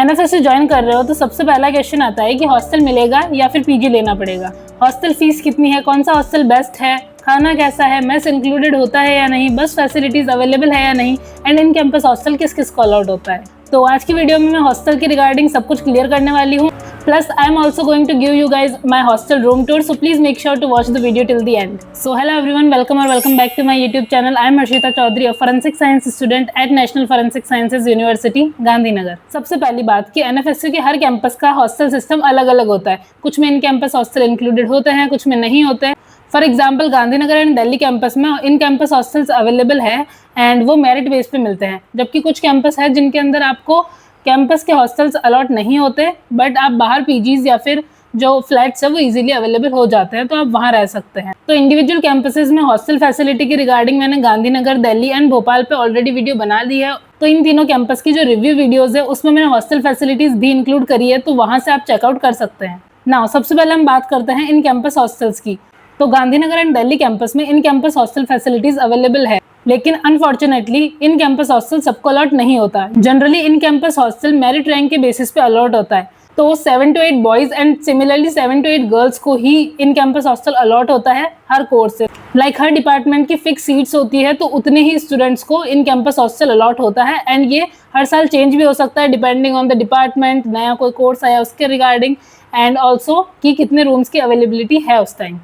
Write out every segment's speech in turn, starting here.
NFSU join कर रहे हो तो सबसे पहला क्वेश्चन आता है कि हॉस्टल मिलेगा या फिर पीजी लेना पड़ेगा। हॉस्टल फीस कितनी है, कौन सा हॉस्टल बेस्ट है, खाना कैसा है, मेस इंक्लूडेड होता है या नहीं, बस फैसिलिटीज अवेलेबल है या नहीं, एंड इन कैंपस हॉस्टल किस किस को अलाउड होता है। तो आज की वीडियो में मैं हॉस्टल के रिगार्डिंग सब कुछ क्लियर करने वाली हूँ। Plus I am also going to give you guys my hostel room tour, so please make sure to watch the video till the end. So hello everyone, welcome back to my YouTube channel. I am Harshita Chaudhary, a forensic science student at National Forensic Sciences University Gandhinagar. सबसे पहली बात कि NFSU के हर campus का hostel system अलग अलग होता है। कुछ में इन कैंपस हॉस्टल इंक्लूडेड होते हैं, कुछ में नहीं होते हैं। For example Gandhinagar and Delhi campus में इन कैंपस हॉस्टल्स अवेलेबल है एंड वो मेरिट बेस पे मिलते हैं, जबकि कुछ कैंपस है जिनके अंदर आपको कैंपस के हॉस्टल्स अलॉट नहीं होते, बट आप बाहर पीजीज या फिर जो फ्लैट्स है वो इजीली अवेलेबल हो जाते हैं, तो आप वहाँ रह सकते हैं। तो इंडिविजुअल कैंपसेस में हॉस्टल फैसिलिटी के रिगार्डिंग मैंने गांधीनगर, दिल्ली एंड भोपाल पे ऑलरेडी वीडियो बना दी है। तो इन तीनों कैंपस की जो रिव्यू वीडियोज है उसमें मैंने हॉस्टल फैसिलिटीज भी इंक्लूड करी है, तो वहाँ से आप चेकआउट कर सकते हैं। नाउ सबसे पहले हम बात करते हैं इन कैंपस हॉस्टल्स की। तो गांधीनगर एंड दिल्ली कैंपस में in campus hostel facilities available है, लेकिन अनफॉर्चुनेटली इन कैंपस हॉस्टल सबको अलॉट नहीं होता। Generally in campus hostel merit rank के बेसिस पे अलॉट होता है, तो 7 to 8 boys and similarly 7 to 8 girls को ही इन कैंपस हॉस्टल अलॉट होता है हर कोर्स से। लाइक हर डिपार्टमेंट की फिक्स सीट्स होती है, तो उतने ही स्टूडेंट्स को इन कैंपस हॉस्टल अलॉट होता है एंड ये हर साल चेंज भी हो सकता है डिपेंडिंग ऑन द डिपार्टमेंट, नया कोई कोर्स आया उसके रिगार्डिंग, एंड ऑल्सो कि कितने रूम्स की अवेलेबिलिटी है उस टाइम।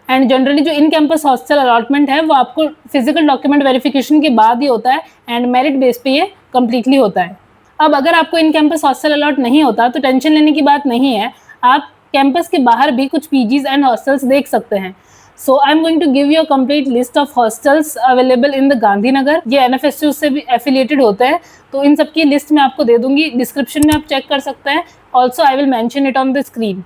एंड जनरली जो इन कैंपस हॉस्टल अलॉटमेंट है वो आपको फिजिकल डॉक्यूमेंट वेरिफिकेशन के बाद ही होता है एंड मेरिट बेस पे ये कम्प्लीटली होता है। अब अगर आपको इन कैंपस हॉस्टल अलॉट नहीं होता तो टेंशन लेने की बात नहीं है, आप कैंपस के बाहर भी कुछ पीजीज एंड हॉस्टल्स देख सकते हैं। So I am going to give you a complete list of hostels available in the Gandhinagar. ये एनएफएसयू से भी एफिलिएटेड होते हैं, तो इन सब की लिस्ट मैं आपको दे दूंगी, डिस्क्रिप्शन में आप चेक कर सकते हैं। Also I will mention it on the screen.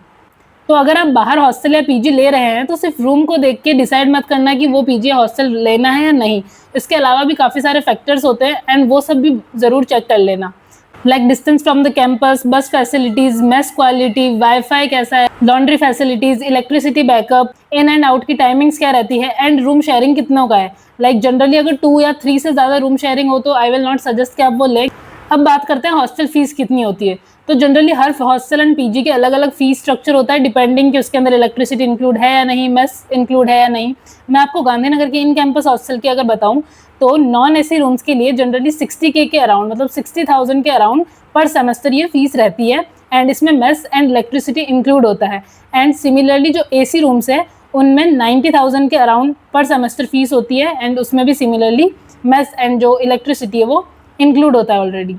तो अगर आप बाहर हॉस्टल या पीजी ले रहे हैं तो सिर्फ रूम को देख के डिसाइड मत करना कि वो पीजी या हॉस्टल लेना है या नहीं। इसके अलावा भी काफ़ी सारे फैक्टर्स होते हैं एंड वो सब भी ज़रूर चेक कर लेना, like distance from the campus, बस फैसिलिटीज, मेस क्वालिटी, वाईफाई कैसा है, laundry facilities, electricity backup, in and out की टाइमिंग्स क्या रहती है, एंड रूम शेयरिंग कितनों का है। लाइक जनरली अगर 2 या 3 से ज़्यादा रूम शेयरिंग हो तो आई विल नॉट सजेस्ट कि आप वो लें। अब बात करते हैं हॉस्टल फीस कितनी होती है। तो generally her hostel and PG के अलग अलग फीस स्ट्रक्चर होता है डिपेंडिंग कि उसके अंदर इलेक्ट्रिसिटी इंक्लूड है या नहीं, मेस इंक्लूड है या नहीं। मैं आपको गांधीनगर के इन कैंपस हॉस्टल की अगर बताऊं तो नॉन एसी रूम्स के लिए जनरली 60K के अराउंड, मतलब 60,000 के अराउंड पर सेमेस्टर ये फीस रहती है एंड इसमें मेस एंड इलेक्ट्रिसिटी इंक्लूड होता है। एंड सिमिलरली जो एसी रूम्स है उनमें 90,000 के अराउंड पर सेमेस्टर फीस होती है एंड उसमें भी सिमिलरली मेस एंड जो इलेक्ट्रिसिटी है वो इंक्लूड होता है already.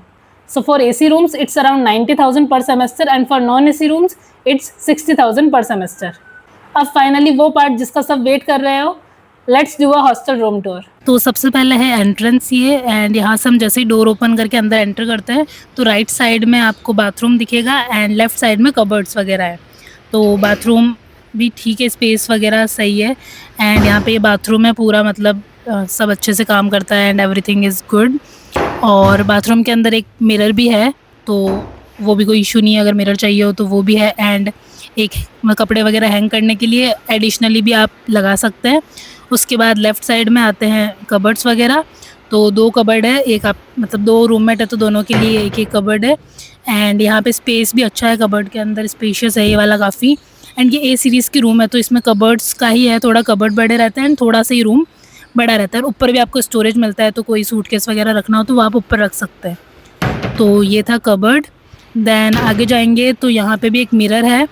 So for AC rooms it's around 90,000 per semester and for non-AC rooms it's 60,000 per semester। अब फाइनली वो पार्ट जिसका सब वेट कर रहे हो, let's do a hostel room tour. तो सबसे पहले है एंट्रेंस ये, एंड यहाँ से हम जैसे ही डोर ओपन करके अंदर एंटर करते हैं तो राइट साइड में आपको बाथरूम दिखेगा एंड लेफ्ट साइड में कबर्ड्स वगैरह है। तो बाथरूम भी ठीक है, स्पेस वगैरह सही है एंड यहाँ पे ये बाथरूम है पूरा, मतलब सब अच्छे से काम करता है एंड एवरीथिंग इज़ गुड। और बाथरूम के अंदर एक मिरर भी है, तो वो भी कोई इशू नहीं है, अगर मिरर चाहिए हो तो वो भी है। एंड एक कपड़े वगैरह हैंग करने के लिए एडिशनली भी आप लगा सकते हैं। उसके बाद लेफ़्ट साइड में आते हैं कबर्ड्स वगैरह, तो 2 कबर्ड है, एक आप मतलब 2 रूममेट है तो दोनों के लिए एक एक कबर्ड है। एंड यहाँ पे स्पेस भी अच्छा है, कबर्ड के अंदर स्पेशियस है ये वाला काफ़ी। एंड ये ए सीरीज़ की रूम है तो इसमें कबर्ड्स का ही है, थोड़ा कबर्ड बड़े रहते हैं एंड थोड़ा सा ही रूम बड़ा रहता है। ऊपर भी आपको स्टोरेज मिलता है, तो कोई सूटकेस वगैरह रखना हो तो वो आप ऊपर रख सकते हैं। तो ये था कबर्ड। देन आगे जाएंगे तो यहाँ पे भी एक मिरर है,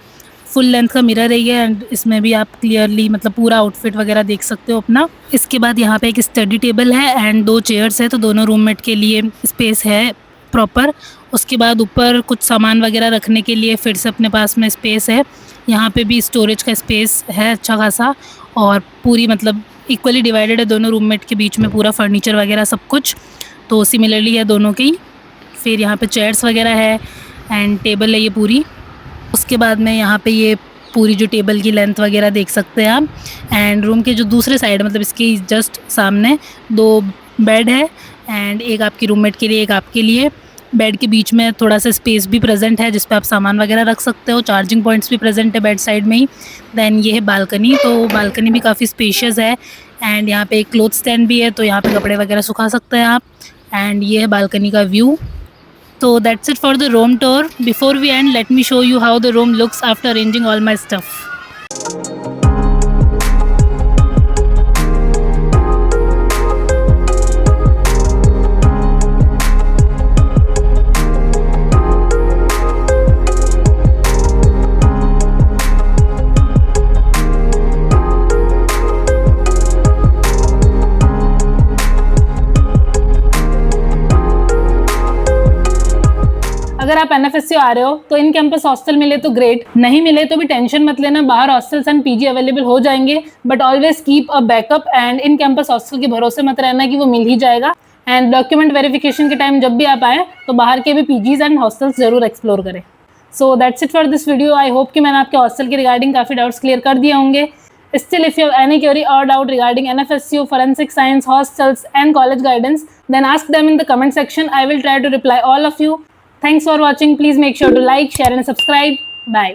फुल लेंथ का मिरर है ये एंड इसमें भी आप क्लियरली मतलब पूरा आउटफिट वगैरह देख सकते हो अपना। इसके बाद यहाँ पे एक स्टडी टेबल है एंड 2 चेयर्स है, तो दोनों रूममेट के लिए स्पेस है प्रॉपर। उसके बाद ऊपर कुछ सामान वगैरह रखने के लिए फिर से अपने पास में स्पेस है। यहाँ पे भी स्टोरेज का स्पेस है अच्छा खासा और पूरी मतलब इक्वली डिवाइडेड है दोनों रूममेट के बीच में, पूरा फर्नीचर वगैरह सब कुछ तो सिमिलरली है दोनों की। फिर यहाँ पे चेयर्स वगैरह है एंड टेबल है ये पूरी। उसके बाद में यहाँ पे ये पूरी जो टेबल की लेंथ वगैरह देख सकते हैं आप। एंड रूम के जो दूसरे साइड मतलब इसके जस्ट सामने 2 बेड है एंड एक आपकी रूममेट के लिए एक आपके लिए। बेड के बीच में थोड़ा सा स्पेस भी प्रेजेंट है जिस पे आप सामान वगैरह रख सकते हो, चार्जिंग पॉइंट्स भी प्रेजेंट है बेड साइड में ही। देन ये है बालकनी, तो बालकनी भी काफ़ी स्पेशियस है एंड यहाँ पे एक क्लोथ स्टैंड भी है, तो यहाँ पे कपड़े वगैरह सुखा सकते हैं आप। एंड ये है बालकनी का view. So that's it for the room tour. Before we end, let me show you how the room looks after arranging all my stuff. अगर आप एनएफएसयू आ रहे हो तो इन कैंपस हॉस्टल मिले तो ग्रेट, नहीं मिले तो भी टेंशन मत लेना, बाहर हॉस्टल्स एंड पीजी अवेलेबल हो जाएंगे। But always keep a backup and in campus hostel के भरोसे मत रहना कि वो मिल ही जाएगा। एंड डॉक्यूमेंट वेरिफिकेशन के टाइम जब भी आप आए तो बाहर के भी पीजीज एंड हॉस्टल्स जरूर एक्सप्लोर करें। So that's it for this video. I hope कि मैंने आपके हॉस्टल के रिगार्डिंग काफ़ी डाउट्स क्लियर कर दिए होंगे। Still, if you have any query or doubt regarding NFSU, forensic science, hostels and college guidance, then ask them in the comment section. I will try to reply all of you. Thanks for watching. Please make sure to like, share and subscribe. Bye.